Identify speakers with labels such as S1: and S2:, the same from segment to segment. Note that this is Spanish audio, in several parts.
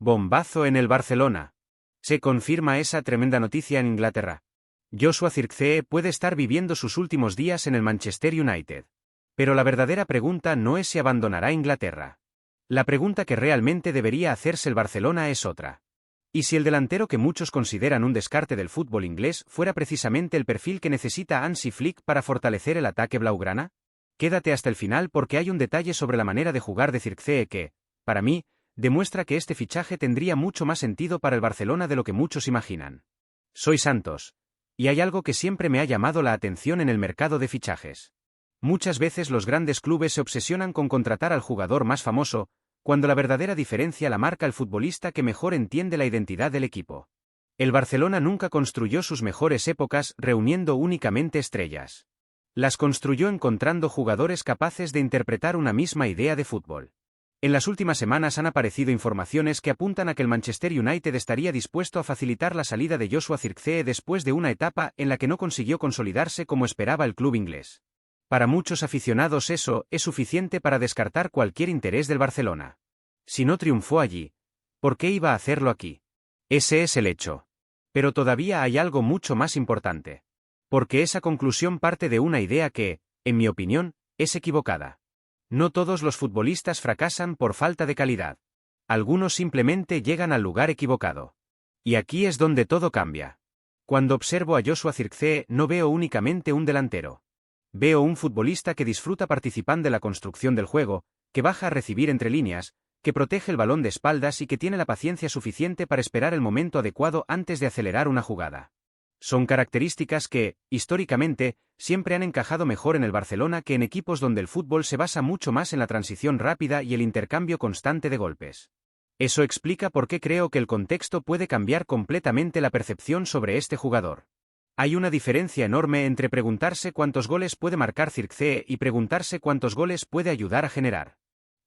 S1: Bombazo en el Barcelona. Se confirma esa tremenda noticia en Inglaterra. Joshua Zirkzee puede estar viviendo sus últimos días en el Manchester United. Pero la verdadera pregunta no es si abandonará Inglaterra. La pregunta que realmente debería hacerse el Barcelona es otra. ¿Y si el delantero que muchos consideran un descarte del fútbol inglés fuera precisamente el perfil que necesita Hansi Flick para fortalecer el ataque blaugrana? Quédate hasta el final porque hay un detalle sobre la manera de jugar de Zirkzee que, para mí, demuestra que este fichaje tendría mucho más sentido para el Barcelona de lo que muchos imaginan. Soy Santos. Y hay algo que siempre me ha llamado la atención en el mercado de fichajes. Muchas veces los grandes clubes se obsesionan con contratar al jugador más famoso, cuando la verdadera diferencia la marca el futbolista que mejor entiende la identidad del equipo. El Barcelona nunca construyó sus mejores épocas reuniendo únicamente estrellas. Las construyó encontrando jugadores capaces de interpretar una misma idea de fútbol. En las últimas semanas han aparecido informaciones que apuntan a que el Manchester United estaría dispuesto a facilitar la salida de Joshua Zirkzee después de una etapa en la que no consiguió consolidarse como esperaba el club inglés. Para muchos aficionados eso es suficiente para descartar cualquier interés del Barcelona. Si no triunfó allí, ¿por qué iba a hacerlo aquí? Ese es el hecho. Pero todavía hay algo mucho más importante. Porque esa conclusión parte de una idea que, en mi opinión, es equivocada. No todos los futbolistas fracasan por falta de calidad. Algunos simplemente llegan al lugar equivocado. Y aquí es donde todo cambia. Cuando observo a Joshua Zirkzee no veo únicamente un delantero. Veo un futbolista que disfruta participando de la construcción del juego, que baja a recibir entre líneas, que protege el balón de espaldas y que tiene la paciencia suficiente para esperar el momento adecuado antes de acelerar una jugada. Son características que, históricamente, siempre han encajado mejor en el Barcelona que en equipos donde el fútbol se basa mucho más en la transición rápida y el intercambio constante de golpes. Eso explica por qué creo que el contexto puede cambiar completamente la percepción sobre este jugador. Hay una diferencia enorme entre preguntarse cuántos goles puede marcar Zirkzee y preguntarse cuántos goles puede ayudar a generar.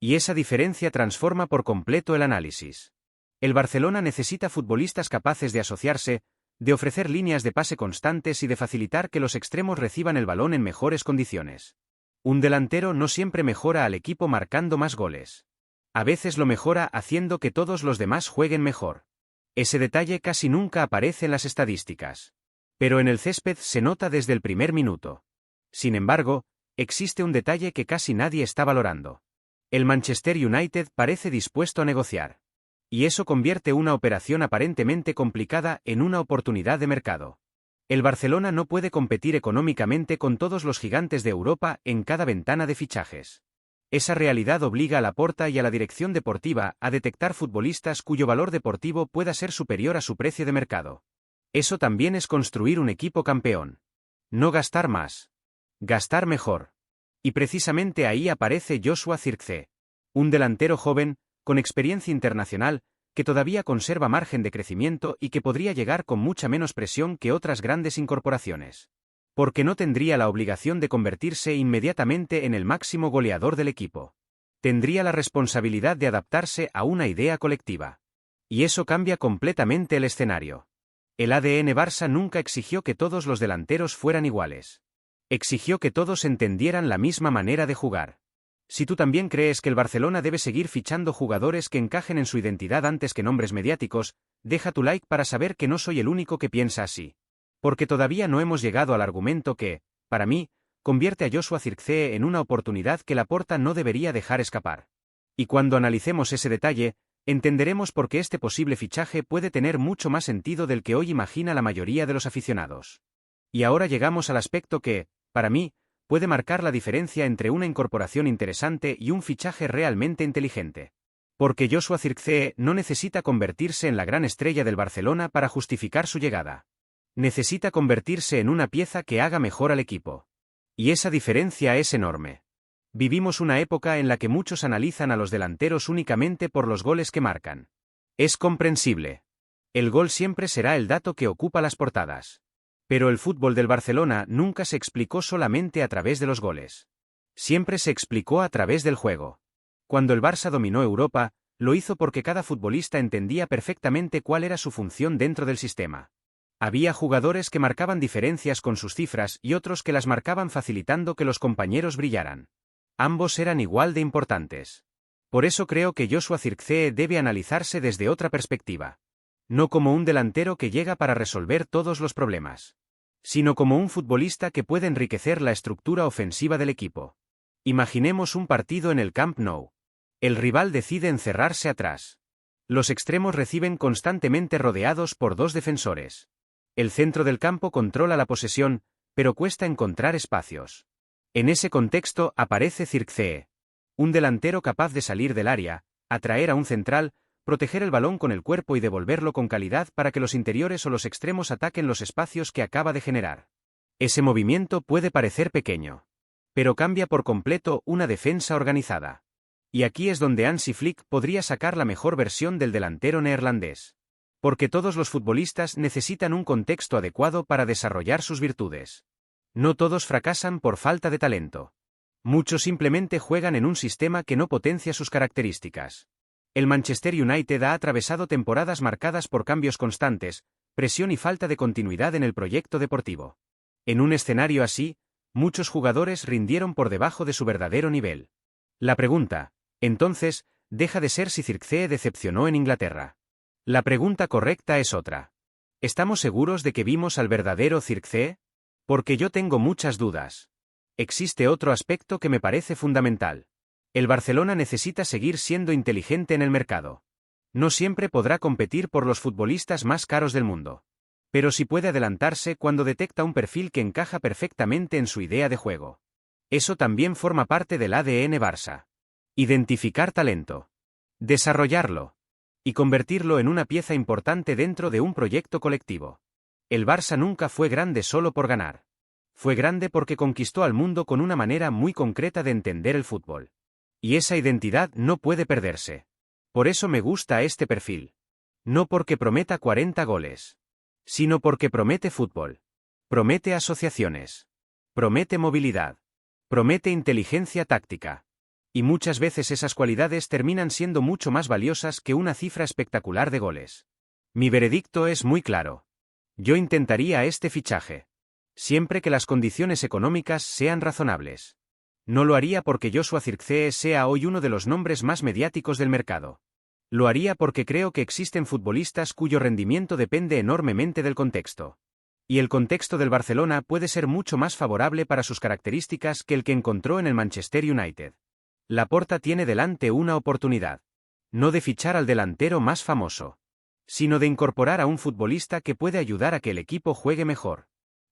S1: Y esa diferencia transforma por completo el análisis. El Barcelona necesita futbolistas capaces de asociarse, de ofrecer líneas de pase constantes y de facilitar que los extremos reciban el balón en mejores condiciones. Un delantero no siempre mejora al equipo marcando más goles. A veces lo mejora haciendo que todos los demás jueguen mejor. Ese detalle casi nunca aparece en las estadísticas. Pero en el césped se nota desde el primer minuto. Sin embargo, existe un detalle que casi nadie está valorando. El Manchester United parece dispuesto a negociar. Y eso convierte una operación aparentemente complicada en una oportunidad de mercado. El Barcelona no puede competir económicamente con todos los gigantes de Europa en cada ventana de fichajes. Esa realidad obliga a Laporta y a la dirección deportiva a detectar futbolistas cuyo valor deportivo pueda ser superior a su precio de mercado. Eso también es construir un equipo campeón. No gastar más. Gastar mejor. Y precisamente ahí aparece Joshua Zirkzee. Un delantero joven, con experiencia internacional, que todavía conserva margen de crecimiento y que podría llegar con mucha menos presión que otras grandes incorporaciones. Porque no tendría la obligación de convertirse inmediatamente en el máximo goleador del equipo. Tendría la responsabilidad de adaptarse a una idea colectiva. Y eso cambia completamente el escenario. El ADN Barça nunca exigió que todos los delanteros fueran iguales. Exigió que todos entendieran la misma manera de jugar. Si tú también crees que el Barcelona debe seguir fichando jugadores que encajen en su identidad antes que nombres mediáticos, deja tu like para saber que no soy el único que piensa así. Porque todavía no hemos llegado al argumento que, para mí, convierte a Joshua Zirkzee en una oportunidad que Laporta no debería dejar escapar. Y cuando analicemos ese detalle, entenderemos por qué este posible fichaje puede tener mucho más sentido del que hoy imagina la mayoría de los aficionados. Y ahora llegamos al aspecto que, para mí, puede marcar la diferencia entre una incorporación interesante y un fichaje realmente inteligente. Porque Joshua Zirkzee no necesita convertirse en la gran estrella del Barcelona para justificar su llegada. Necesita convertirse en una pieza que haga mejor al equipo. Y esa diferencia es enorme. Vivimos una época en la que muchos analizan a los delanteros únicamente por los goles que marcan. Es comprensible. El gol siempre será el dato que ocupa las portadas. Pero el fútbol del Barcelona nunca se explicó solamente a través de los goles. Siempre se explicó a través del juego. Cuando el Barça dominó Europa, lo hizo porque cada futbolista entendía perfectamente cuál era su función dentro del sistema. Había jugadores que marcaban diferencias con sus cifras y otros que las marcaban facilitando que los compañeros brillaran. Ambos eran igual de importantes. Por eso creo que Joshua Zirkzee debe analizarse desde otra perspectiva. No como un delantero que llega para resolver todos los problemas, sino como un futbolista que puede enriquecer la estructura ofensiva del equipo. Imaginemos un partido en el Camp Nou. El rival decide encerrarse atrás. Los extremos reciben constantemente rodeados por dos defensores. El centro del campo controla la posesión, pero cuesta encontrar espacios. En ese contexto aparece Zirkzee. Un delantero capaz de salir del área, atraer a un central, proteger el balón con el cuerpo y devolverlo con calidad para que los interiores o los extremos ataquen los espacios que acaba de generar. Ese movimiento puede parecer pequeño, pero cambia por completo una defensa organizada. Y aquí es donde Hansi Flick podría sacar la mejor versión del delantero neerlandés. Porque todos los futbolistas necesitan un contexto adecuado para desarrollar sus virtudes. No todos fracasan por falta de talento. Muchos simplemente juegan en un sistema que no potencia sus características. El Manchester United ha atravesado temporadas marcadas por cambios constantes, presión y falta de continuidad en el proyecto deportivo. En un escenario así, muchos jugadores rindieron por debajo de su verdadero nivel. La pregunta, entonces, deja de ser si Zirkzee decepcionó en Inglaterra. La pregunta correcta es otra. ¿Estamos seguros de que vimos al verdadero Zirkzee? Porque yo tengo muchas dudas. Existe otro aspecto que me parece fundamental. El Barcelona necesita seguir siendo inteligente en el mercado. No siempre podrá competir por los futbolistas más caros del mundo. Pero sí puede adelantarse cuando detecta un perfil que encaja perfectamente en su idea de juego. Eso también forma parte del ADN Barça. Identificar talento. Desarrollarlo. Y convertirlo en una pieza importante dentro de un proyecto colectivo. El Barça nunca fue grande solo por ganar. Fue grande porque conquistó al mundo con una manera muy concreta de entender el fútbol. Y esa identidad no puede perderse. Por eso me gusta este perfil. No porque prometa 40 goles. Sino porque promete fútbol. Promete asociaciones. Promete movilidad. Promete inteligencia táctica. Y muchas veces esas cualidades terminan siendo mucho más valiosas que una cifra espectacular de goles. Mi veredicto es muy claro. Yo intentaría este fichaje. Siempre que las condiciones económicas sean razonables. No lo haría porque Joshua Zirkzee sea hoy uno de los nombres más mediáticos del mercado. Lo haría porque creo que existen futbolistas cuyo rendimiento depende enormemente del contexto. Y el contexto del Barcelona puede ser mucho más favorable para sus características que el que encontró en el Manchester United. Laporta tiene delante una oportunidad. No de fichar al delantero más famoso, sino de incorporar a un futbolista que puede ayudar a que el equipo juegue mejor.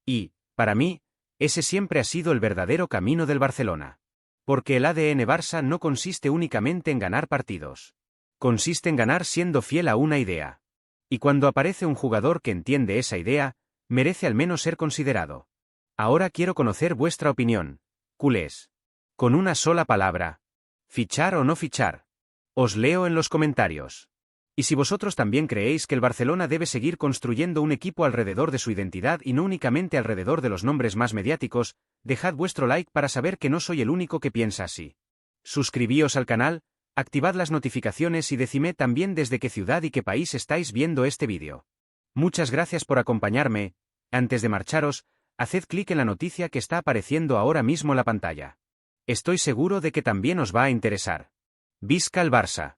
S1: Y, para mí, ese siempre ha sido el verdadero camino del Barcelona. Porque el ADN Barça no consiste únicamente en ganar partidos. Consiste en ganar siendo fiel a una idea. Y cuando aparece un jugador que entiende esa idea, merece al menos ser considerado. Ahora quiero conocer vuestra opinión, culés. Con una sola palabra. ¿Fichar o no fichar? Os leo en los comentarios. Y si vosotros también creéis que el Barcelona debe seguir construyendo un equipo alrededor de su identidad y no únicamente alrededor de los nombres más mediáticos, dejad vuestro like para saber que no soy el único que piensa así. Suscribíos al canal, activad las notificaciones y decidme también desde qué ciudad y qué país estáis viendo este vídeo. Muchas gracias por acompañarme. Antes de marcharos, haced clic en la noticia que está apareciendo ahora mismo en la pantalla. Estoy seguro de que también os va a interesar. Visca el Barça.